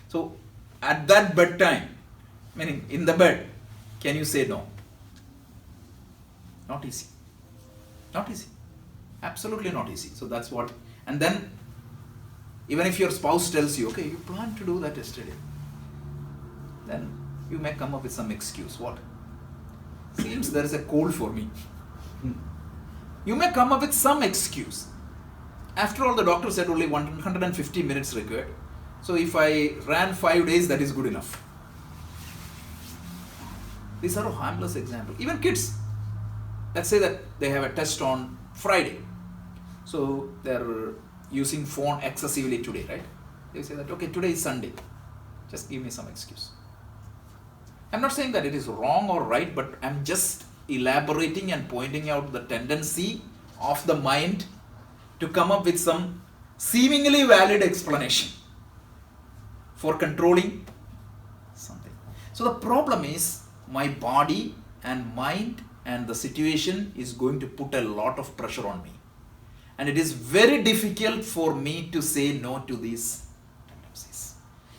So at that bedtime, meaning in the bed, can you say no? Not easy. Not easy. Absolutely not easy. So that's what, and then even if your spouse tells you, okay, you planned to do that yesterday, then you may come up with some excuse. What? Seems there is a cold for me. You may come up with some excuse. After all, the doctor said only 150 minutes required. So if I ran 5 days, that is good enough. These are harmless examples. Even kids, let's say that they have a test on Friday. So they're using phone excessively today, right? They say that, okay, today is Sunday. Just give me some excuse. I'm not saying that it is wrong or right, but I'm just elaborating and pointing out the tendency of the mind to come up with some seemingly valid explanation for controlling something. So the problem is my body and mind and the situation is going to put a lot of pressure on me. And it is very difficult for me to say no to these tendencies.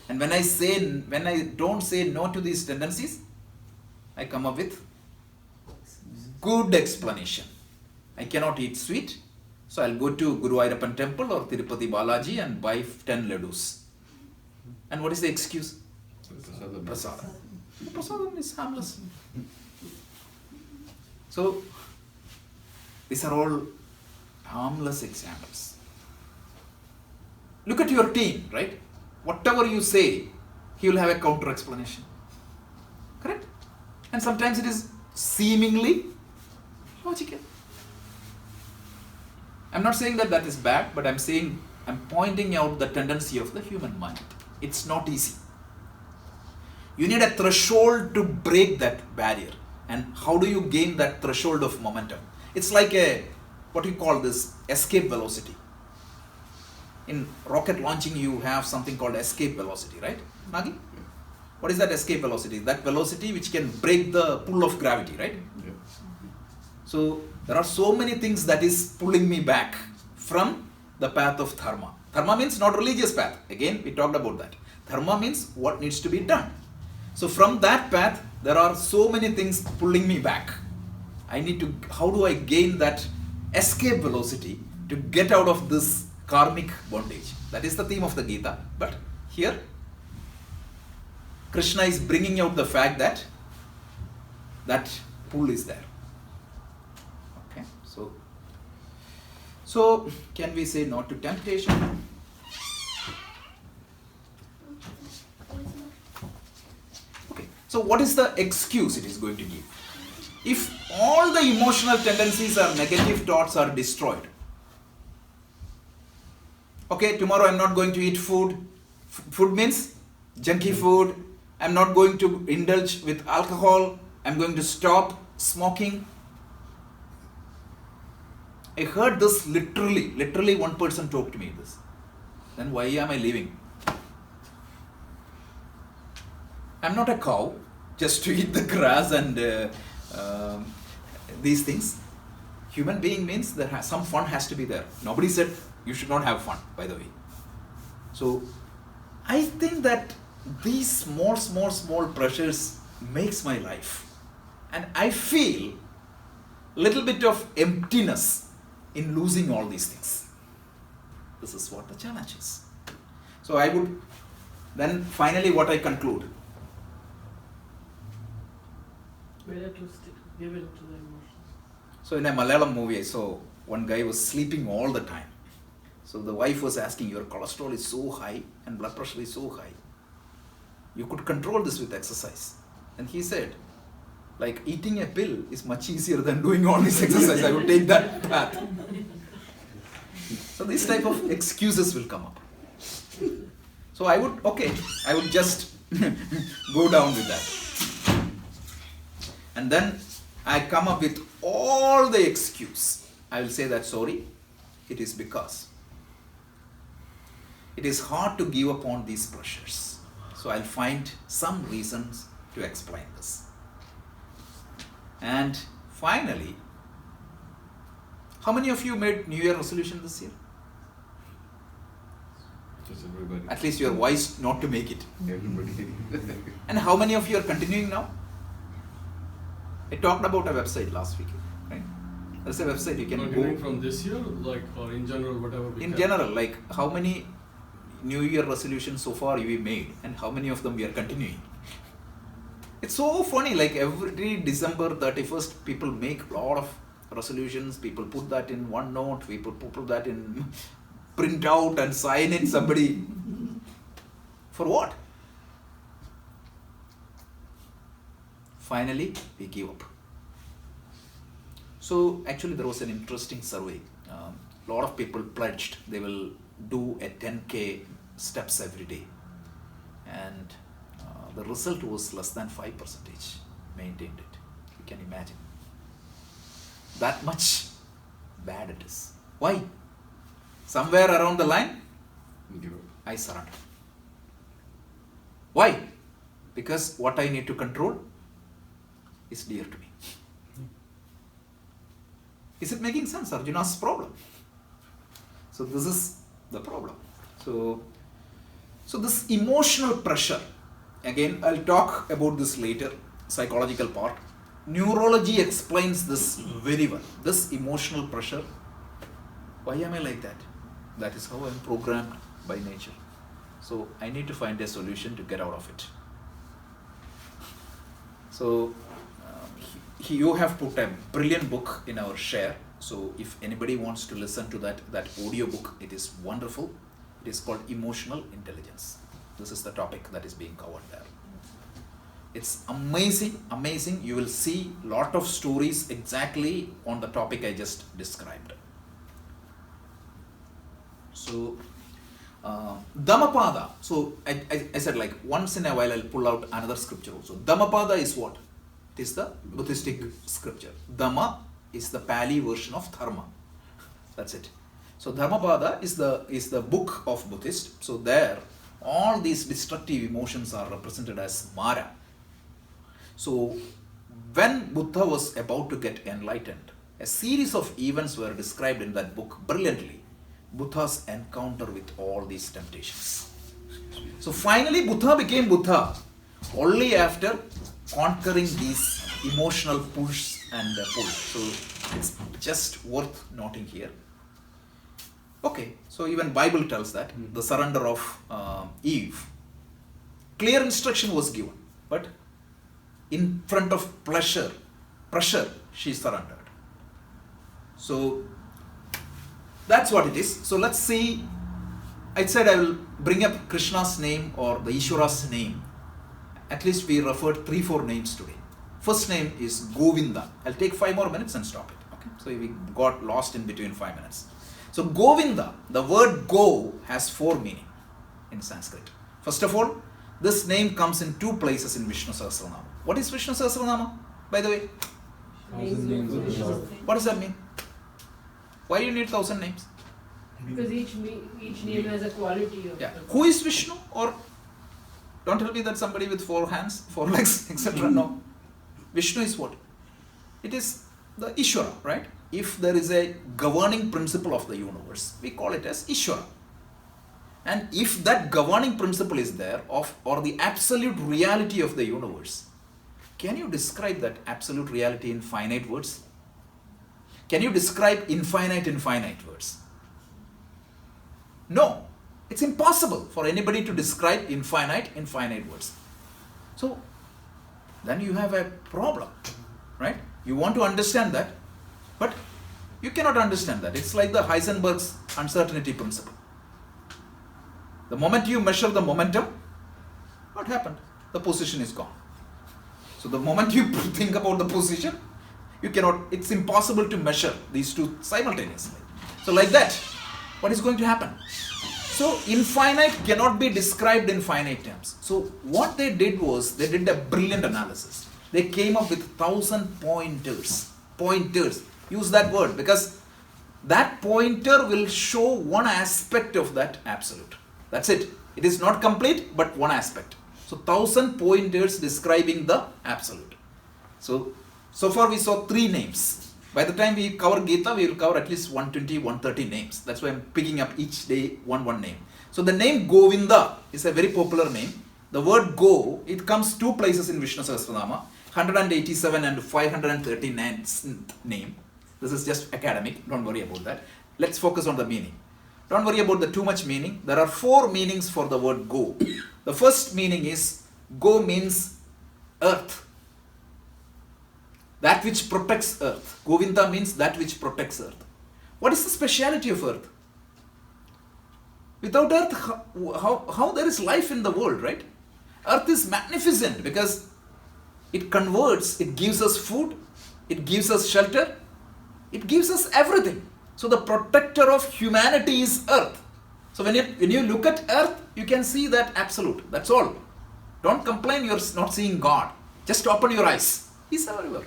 And when I don't say no to these tendencies, I come up with good explanation. I cannot eat sweet, so I'll go to Guru Ayyappan temple or Tirupati Balaji and buy 10 ladus. And what is the excuse? Prasadam. Prasadam is harmless. So, these are all harmless examples. Look at your teen, right? Whatever you say, he will have a counter explanation. Correct? And sometimes it is seemingly logical. I'm not saying that is bad, but I'm pointing out the tendency of the human mind. It's not easy. You need a threshold to break that barrier. And how do you gain that threshold of momentum? It's like what you call this escape velocity. In rocket launching, you have something called escape velocity, right, Nagi? What is that escape velocity? That velocity which can break the pull of gravity, right? Yeah. So there are so many things that is pulling me back from the path of dharma. Dharma means not religious path. Again, we talked about that. Dharma means what needs to be done. So from that path, there are so many things pulling me back. How do I gain that escape velocity to get out of this karmic bondage? That is the theme of the Gita. But here, Krishna is bringing out the fact that that pull is there. Okay, so can we say no to temptation? Okay, so what is the excuse it is going to give? If all the emotional tendencies or negative thoughts are destroyed, okay, tomorrow I'm not going to eat food. Food means junky food. I'm not going to indulge with alcohol. I'm going to stop smoking. I heard this literally one person talked to me this. Then why am I living? I'm not a cow just to eat the grass and these things. Human being means that some fun has to be there. Nobody said you should not have fun, by the way. So I think that these small pressures makes my life. And I feel little bit of emptiness in losing all these things. This is what the challenge is. So I would, then finally what I conclude. Better to give it to the emotions. So in a Malayalam movie I saw one guy was sleeping all the time. So the wife was asking, your cholesterol is so high and blood pressure is so high. You could control this with exercise. And he said, like eating a pill is much easier than doing all this exercise. I would take that path. So this type of excuses will come up. So I would just go down with that. And then I come up with all the excuse. I will say that sorry, it is because it is hard to give up on these pressures. So I'll find some reasons to explain this. And finally, how many of you made New Year resolution this year? Just everybody. At least you are wise not to make it. Everybody. And how many of you are continuing now? I talked about a website last week, right? There's a website you can Continuing go. from this year, like, or in general, whatever we In can. general, like how many New Year resolutions so far you made, and how many of them we are continuing? It's so funny. Like every December 31st, people make a lot of resolutions. People put that in OneNote. People put that in print out and sign it. Somebody for what? Finally, we give up. So actually, there was an interesting survey. A lot of people pledged they will do a 10K steps every day, and the result was less than 5% maintained it. You can imagine that much bad it is. Why? Somewhere around the line, Give up. I surrender. Why? Because what I need to control is dear to me. Is it making sense? Arjuna's problem. So this is the problem. So this emotional pressure, again, I'll talk about this later, psychological part. Neurology explains this very well. This emotional pressure, why am I like that? That is how I'm programmed by nature. So I need to find a solution to get out of it. So you have put a brilliant book in our share. So if anybody wants to listen to that audio book, it is wonderful. It is called Emotional Intelligence. This is the topic that is being covered there. It's amazing, amazing. You will see a lot of stories exactly on the topic I just described. So Dhammapada. So I said, like, once in a while I'll pull out another scripture also. Dhammapada is what? It is the Buddhistic scripture. Dhamma is the Pali version of Dharma. That's it. So Dhammapada is the book of Buddhist. So there, all these destructive emotions are represented as Mara. So when Buddha was about to get enlightened, a series of events were described in that book brilliantly. Buddha's encounter with all these temptations. So finally Buddha became Buddha only after conquering these emotional pulls and pulls. So it's just worth noting here. Okay, so even Bible tells that the surrender of Eve. Clear instruction was given, but in front of pressure, she surrendered. So that's what it is. So let's see. I said I will bring up Krishna's name or the Ishwara's name. At least we referred 3-4 names today. First name is Govinda. I'll take 5 more minutes and stop it. Okay. So we got lost in between 5 minutes. So Govinda, the word go has 4 meanings in Sanskrit. First of all, this name comes in 2 places in Vishnu Sahasranama. What is Vishnu Sahasranama, by the way? 1,000 names of the Lord. What does that mean? Why do you need 1,000 names? Because each name has a quality of. Yeah. Who is Vishnu? Or don't tell me that somebody with 4 hands, 4 legs, etc. No. Vishnu is what? It is the Ishwara, right? If there is a governing principle of the universe, we call it as Ishwara. And if that governing principle is there, or the absolute reality of the universe, can you describe that absolute reality in finite words? Can you describe infinite in finite words? No. It's impossible for anybody to describe infinite in finite words. So then you have a problem, right? You want to understand that, but you cannot understand that. It's like the Heisenberg's uncertainty principle. The moment you measure the momentum, what happened? The position is gone. So the moment you think about the position, you cannot, it's impossible to measure these two simultaneously. So like that, what is going to happen? So infinite cannot be described in finite terms. So what they did was, they did a brilliant analysis. They came up with 1,000 pointers. Pointers. Use that word because that pointer will show one aspect of that absolute. That's it. It is not complete, but one aspect. So 1,000 pointers describing the absolute. So far we saw 3 names. By the time we cover Geeta, we will cover at least 120, 130 names. That's why I'm picking up each day one name. So the name Govinda is a very popular name. The word Go, it comes two places in Vishnu Sahasranama, 187 and 539 name. This is just academic, don't worry about that. Let's focus on the meaning. Don't worry about the too much meaning. There are four meanings for the word Go. The first meaning is, Go means earth. That which protects earth. Govinda means that which protects earth. What is the speciality of earth? Without earth, how there is life in the world, right? Earth is magnificent because it converts, it gives us food, it gives us shelter, it gives us everything. So the protector of humanity is earth. So when you look at earth, you can see that absolute. That's all. Don't complain you're not seeing God. Just open your eyes. He's everywhere.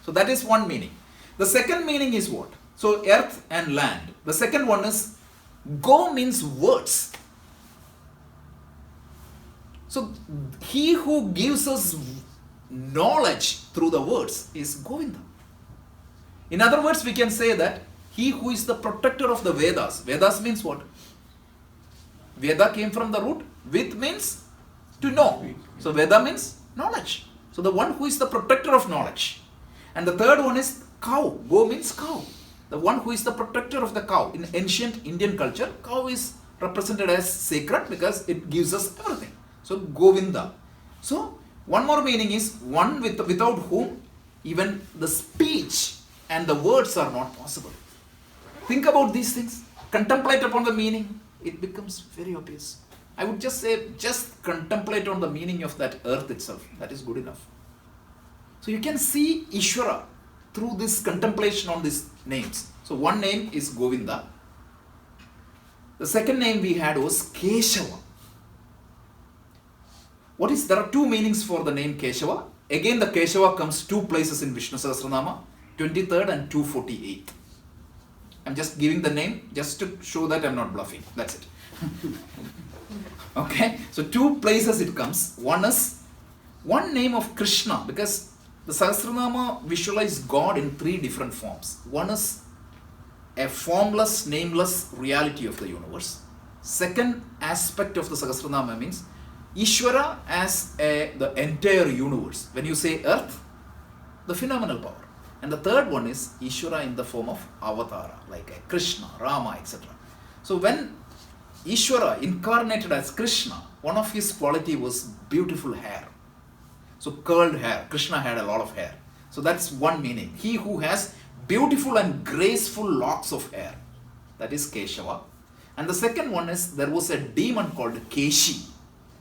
So that is one meaning. The second meaning is what? So earth and land. The second one is, Go means words. So he who gives us knowledge through the words is Govinda. In other words, we can say that he who is the protector of the Vedas. Vedas means what? Veda came from the root. Vid means to know. So Veda means knowledge. So the one who is the protector of knowledge. And the third one is cow. Go means cow. The one who is the protector of the cow. In ancient Indian culture, cow is represented as sacred because it gives us everything. So Govinda. So one more meaning is one without whom even the speech and the words are not possible. Think about these things. Contemplate upon the meaning. It becomes very obvious. I would just say, just contemplate on the meaning of that earth itself. That is good enough. So you can see Ishvara through this contemplation on these names. So one name is Govinda. The second name we had was Keshava. There are two meanings for the name Keshava. Again, the Keshava comes two places in Vishnu Sahasranama, 23rd and 248th. I'm just giving the name just to show that I'm not bluffing. That's it. Okay, so two places it comes. One name of Krishna, because the Sahasranama visualize God in three different forms. One is a formless, nameless reality of the universe. Second aspect of the Sahasranama means Ishvara as the entire universe. When you say earth, the phenomenal power. And the third one is Ishvara in the form of avatara, like a Krishna, Rama, etc. So when Ishvara incarnated as Krishna, one of his quality was beautiful hair. So curled hair. Krishna had a lot of hair. So that's one meaning. He who has beautiful and graceful locks of hair. That is Keshava. And the second one is, there was a demon called Keshi.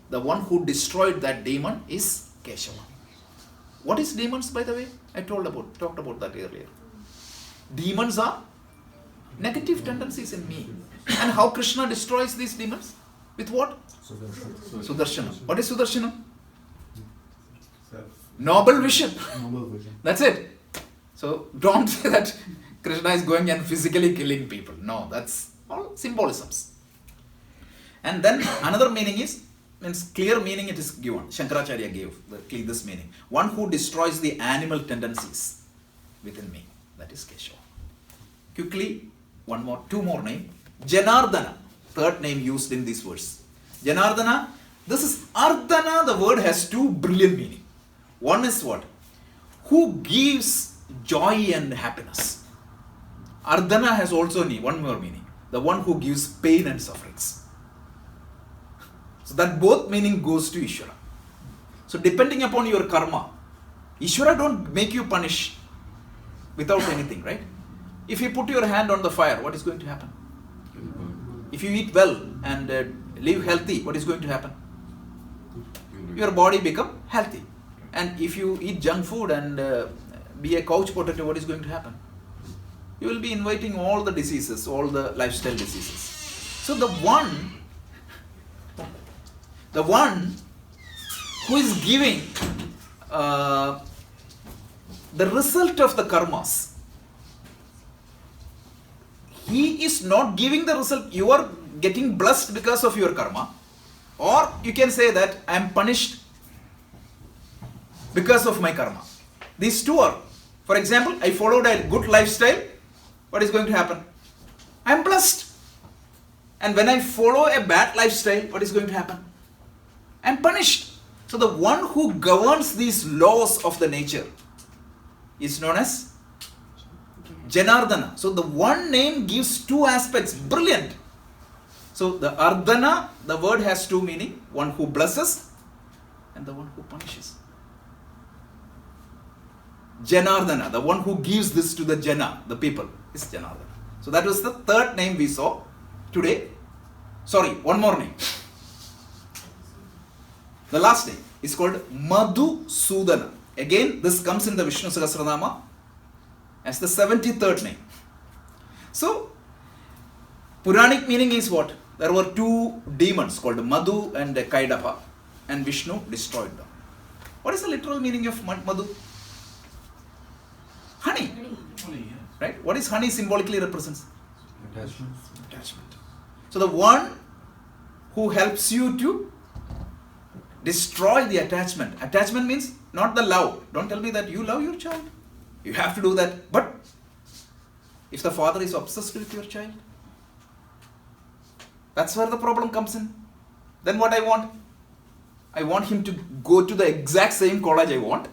The one who destroyed that demon is Keshava. What is demons, by the way? I talked about that earlier. Demons are negative tendencies in me. And how Krishna destroys these demons? With what? Sudarshana. What is Sudarshana? Noble vision. That's it. So don't say that Krishna is going and physically killing people. No, that's all symbolisms. And then another meaning means clear meaning it is given. Shankaracharya gave this meaning. One who destroys the animal tendencies within me. That is Keshava. Quickly, two more names. Janardana, third name used in this verse. Janardana, this is Ardhana, the word has two brilliant meanings. One is what? Who gives joy and happiness. Ardhana has also one more meaning. The one who gives pain and sufferings. So that both meaning goes to Ishvara. So depending upon your karma, Ishvara don't make you punish without anything, right? If you put your hand on the fire, what is going to happen? If you eat well and live healthy, what is going to happen? Your body become healthy. And if you eat junk food and be a couch potato, what is going to happen? You will be inviting all the diseases, all the lifestyle diseases. So the one who is giving the result of the karmas, he is not giving the result. You are getting blessed because of your karma, or you can say that I am punished because of my karma. These two are, for example, I followed a good lifestyle. What is going to happen? I am blessed. And when I follow a bad lifestyle, what is going to happen? I am punished. So the one who governs these laws of the nature is known as Janardana. So the one name gives two aspects. Brilliant. So the Ardhana, the word has two meaning. One who blesses and the one who punishes. Janardana, the one who gives this to the Jana, the people, is Janardana. So that was the third name we saw today. Sorry, one more name. The last name is called Madhusudana. Again, this comes in the Vishnu Sahasranama as the 73rd name. So, Puranic meaning is what? There were two demons called Madhu and Kaidapa, and Vishnu destroyed them. What is the literal meaning of Madhu? Honey. Right? What is honey symbolically represents? Attachment. Attachment. So the one who helps you to destroy the attachment. Attachment means not the love. Don't tell me that you love your child. You have to do that. But if the father is obsessed with your child, that's where the problem comes in. Then what I want? I want him to go to the exact same college I want.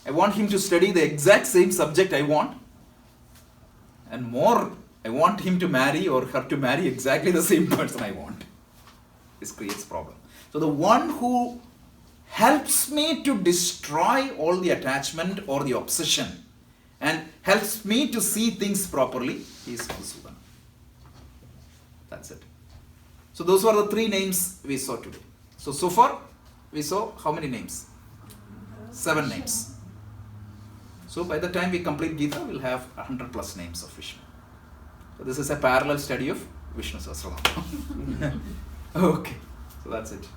I want him to study the exact same subject I want. And more, I want him to marry or her to marry exactly the same person I want. This creates problem. So the one who helps me to destroy all the attachment or the obsession and helps me to see things properly is Madhusudana. That's it. So those were the three names we saw today. So far we saw how many names? 7 names. So by the time we complete Gita, we'll have 100 plus names of Vishnu. So this is a parallel study of Vishnu Sahasranama. Okay, so that's it.